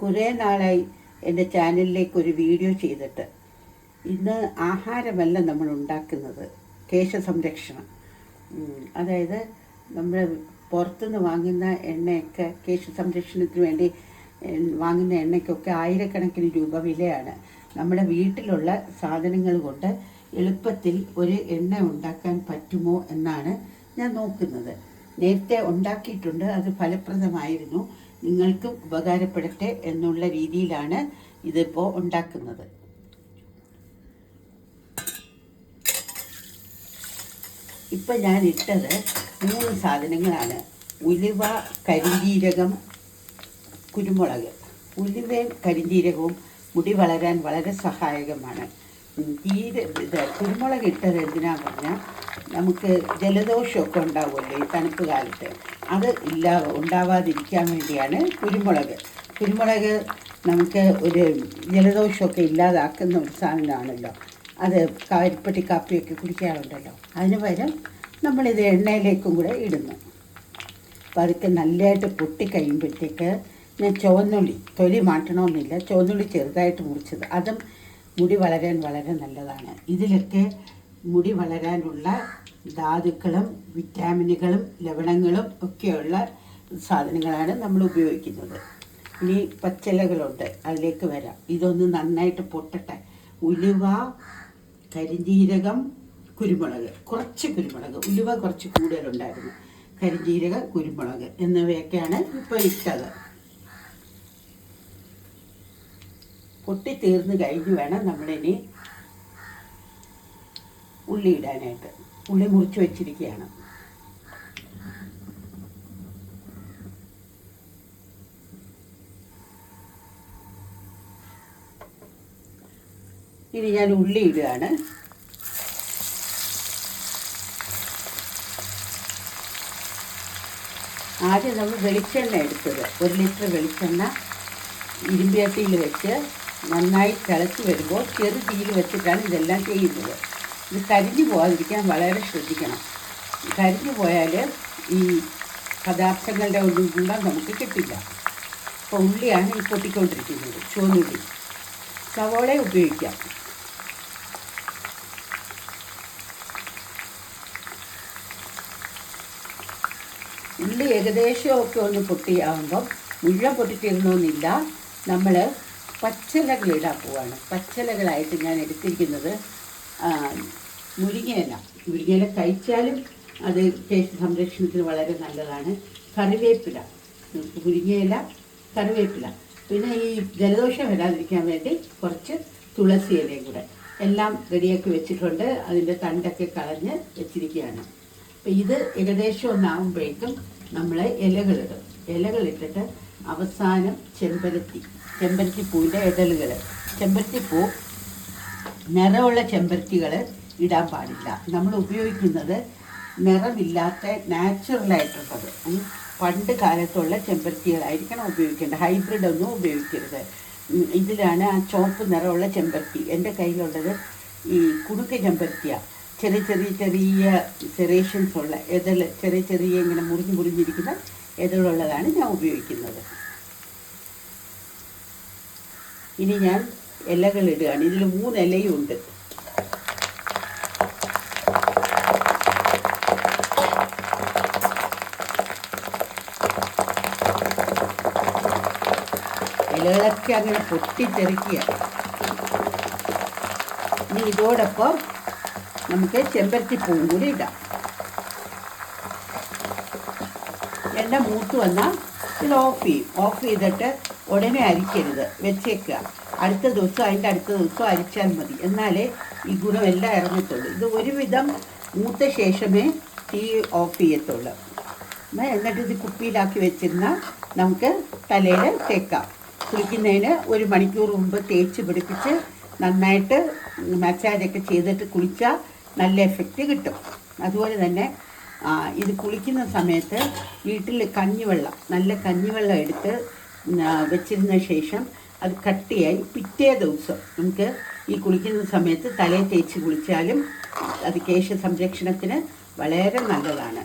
കുറേ നാളായി എൻ്റെ ചാനലിലേക്ക് ഒരു വീഡിയോ ചെയ്തിട്ട്. ഇന്ന് ആഹാരമല്ല നമ്മൾ ഉണ്ടാക്കുന്നത്, കേശ സംരക്ഷണം. അതായത് നമ്മൾ പുറത്തുനിന്ന് വാങ്ങുന്ന എണ്ണയൊക്കെ, കേശ സംരക്ഷണത്തിന് വേണ്ടി വാങ്ങുന്ന എണ്ണയ്ക്കൊക്കെ ആയിരക്കണക്കിന് രൂപ വിലയാണ്. നമ്മുടെ വീട്ടിലുള്ള സാധനങ്ങൾ കൊണ്ട് എളുപ്പത്തിൽ ഒരു എണ്ണ ഉണ്ടാക്കാൻ പറ്റുമോ എന്നാണ് ഞാൻ നോക്കുന്നത്. നേരത്തെ ഉണ്ടാക്കിയിട്ടുണ്ട്, അത് ഫലപ്രദമായിരുന്നു. നിങ്ങൾക്കും ഉപകാരപ്പെടട്ടെ എന്നുള്ള രീതിയിലാണ് ഇതിപ്പോൾ ഉണ്ടാക്കുന്നത്. ഇപ്പം ഞാൻ ഇട്ടത് 3 സാധനങ്ങളാണ്: ഉലുവ, കരിഞ്ജീരകം, കുരുമുളക്. ഉലുവയും കരിഞ്ജീരകവും മുടി വളരാൻ വളരെ സഹായകമാണ്. കുരുമുളക് ഇട്ടത് എന്തിനാന്ന് പറഞ്ഞാൽ, നമുക്ക് ജലദോഷമൊക്കെ ഉണ്ടാവുമല്ലോ ഈ തണുപ്പ് കാലത്ത്, അത് ഉണ്ടാവാതിരിക്കാൻ വേണ്ടിയാണ് കുരുമുളക് നമുക്ക് ഒരു ജലദോഷമൊക്കെ ഇല്ലാതാക്കുന്ന ഒരു സാധനമാണല്ലോ. അത് കരിപ്പട്ടി കാപ്പിയൊക്കെ കുടിക്കാറുണ്ടല്ലോ. അതിന് പകരം നമ്മളിത് എണ്ണയിലേക്കും കൂടെ ഇടുന്നു. അപ്പോൾ അതൊക്കെ നല്ലതായിട്ട് പൊട്ടിക്കഴിയുമ്പോഴത്തേക്ക് ഞാൻ ചുവന്നുള്ളി, തൊലി മാറ്റണമെന്നില്ല, ചുവന്നുള്ളി ചെറുതായിട്ട് മുറിച്ചത്, അതും മുടി വളരാൻ വളരെ നല്ലതാണ്. ഇതിലൊക്കെ മുടി വളരാനുള്ള ധാതുക്കളും വിറ്റാമിനുകളും ലവണങ്ങളും ഒക്കെയുള്ള സാധനങ്ങളാണ് നമ്മൾ ഉപയോഗിക്കുന്നത്. ഇനി പച്ചിലകളുണ്ട്, അതിലേക്ക് വരാം. ഇതൊന്ന് നന്നായിട്ട് പൊട്ടട്ടെ. ഉലുവ, കരിഞ്ജീരകം, കുരുമുളക്, കുറച്ച് കുരുമുളക്, ഉലുവ കുറച്ച് കൂടുതലുണ്ടായിരുന്നു, കരിഞ്ജീരകം, കുരുമുളക് എന്നിവയൊക്കെയാണ് ഇപ്പോൾ ഇട്ടത്. പൊട്ടിത്തീർന്ന് കഴിഞ്ഞ് വേണം നമ്മളിനി ഉള്ളി ഇടാനായിട്ട്. ഉള്ളി മുറിച്ച് വെച്ചിരിക്കുകയാണ്. ഇനി ഞാൻ ഉള്ളി ഇടുകയാണ്. ആദ്യം നമ്മൾ വെളിച്ചെണ്ണ എടുത്തത്, 1 ലിറ്റർ വെളിച്ചെണ്ണ ഇരുമ്പിയട്ടിയിൽ വെച്ച് നന്നായി തിളച്ച് വരുമ്പോൾ ചെറു തീയിൽ വെച്ചിട്ടാണ് ഇതെല്ലാം ചെയ്യുന്നത്. ഇത് കരിഞ്ഞു പോകാതിരിക്കാൻ വളരെ ശ്രദ്ധിക്കണം. കരിഞ്ഞു പോയാൽ ഈ പദാർത്ഥങ്ങളുടെ ഒന്നും കൂടെ നമുക്ക് കിട്ടില്ല. അപ്പോൾ ഉള്ളിയാണ് ഈ പൊട്ടിക്കൊണ്ടിരിക്കുന്നത്, ചുവന്നുള്ളി. സവോള ഉപയോഗിക്കാം. ഉള്ളി ഏകദേശമൊക്കെ ഒന്ന് പൊട്ടിയാകുമ്പം, മുഴുവൻ പൊട്ടിത്തീർന്നൊന്നുമില്ല, നമ്മൾ പച്ചിലകളിടാൻ പോവാണ്. പച്ചിലകളായിട്ട് ഞാൻ എടുത്തിരിക്കുന്നത് മുരിങ്ങയില കഴിച്ചാലും അത് കേശ സംരക്ഷണത്തിന് വളരെ നല്ലതാണ്. കറിവേപ്പില, മുരിങ്ങയില, കറിവേപ്പില, പിന്നെ ഈ ജലദോഷം വരാതിരിക്കാൻ വേണ്ടി കുറച്ച് തുളസി ഇലയും കൂടെ എല്ലാം റെഡിയാക്കി വെച്ചിട്ടുണ്ട്. അതിൻ്റെ തണ്ടൊക്കെ കളഞ്ഞ് വെച്ചിരിക്കുകയാണ്. അപ്പം ഇത് ഏകദേശം ഒന്നാകുമ്പോഴേക്കും നമ്മൾ ഇലകളിട്ടിട്ട് അവസാനം ചെമ്പരത്തിപ്പൂവിൻ്റെ ഇതളുകൾ. ചെമ്പരത്തിപ്പൂ നിറമുള്ള ചെമ്പരത്തികൾ ഇടാൻ പാടില്ല. നമ്മൾ ഉപയോഗിക്കുന്നത് നിറമില്ലാത്ത നാച്ചുറലായിട്ടുള്ളത്, പണ്ട് കാലത്തുള്ള ചെമ്പരത്തികളായിരിക്കണം ഉപയോഗിക്കേണ്ടത്. ഹൈബ്രിഡ് ഒന്നും ഉപയോഗിക്കരുത്. ഇതിലാണ് ആ ചുവപ്പ് നിറമുള്ള ചെമ്പരത്തി. എൻ്റെ കയ്യിലുള്ളത് ഈ കുടുക്ക് ചെമ്പരത്തിയാണ്. ചെറിയ സെറേഷൻസ് ഉള്ള ചെറിയ ഇങ്ങനെ മുറിഞ്ഞിരിക്കുന്ന ഇതളുള്ളതാണ് ഞാൻ ഉപയോഗിക്കുന്നത്. ഇനി ഞാൻ ഇലകളിടുകയാണ്. ഇതിൽ 3 ഇലയും ഉണ്ട്. ഇലകളൊക്കെ അങ്ങനെ പൊട്ടിത്തെറിക്കുക. ഇനി ഇതോടൊപ്പം നമുക്ക് ചെമ്പരത്തിപ്പൂവും കൂടി ഇടാം. എണ്ണ മൂത്ത് വന്നാൽ ഇത് ഓഫ് ചെയ്യും. ഓഫ് ചെയ്തിട്ട് ഉടനെ അരിക്കരുത്, വെച്ചേക്കുക. അടുത്ത ദിവസം അരിച്ചാൽ മതി. എന്നാലേ ഈ ഗുണമെല്ലാം ഇറങ്ങത്തുള്ളൂ. ഇത് ഒരുവിധം മൂത്ത ശേഷമേ തീ ഓഫ് ചെയ്യത്തുള്ളൂ. എന്നിട്ട് ഇത് കുപ്പിയിലാക്കി വെച്ചിരുന്നാൽ നമുക്ക് തലയിൽ തേക്കാം. കുളിക്കുന്നതിന് 1 മണിക്കൂർ മുമ്പ് തേച്ച് പിടിപ്പിച്ച് നന്നായിട്ട് മസാജൊക്കെ ചെയ്തിട്ട് കുളിച്ചാൽ നല്ല എഫക്റ്റ് കിട്ടും. അതുപോലെ തന്നെ ഇത് കുളിക്കുന്ന സമയത്ത് വീട്ടിൽ നല്ല കഞ്ഞിവെള്ളം എടുത്ത് വെച്ചിരുന്ന ശേഷം അത് കട്ടിയായി പിറ്റേ ദിവസം നമുക്ക് ഈ കുളിക്കുന്ന സമയത്ത് തലയിൽ തേച്ച് കുളിച്ചാലും അത് കേശ സംരക്ഷണത്തിന് വളരെ നല്ലതാണ്.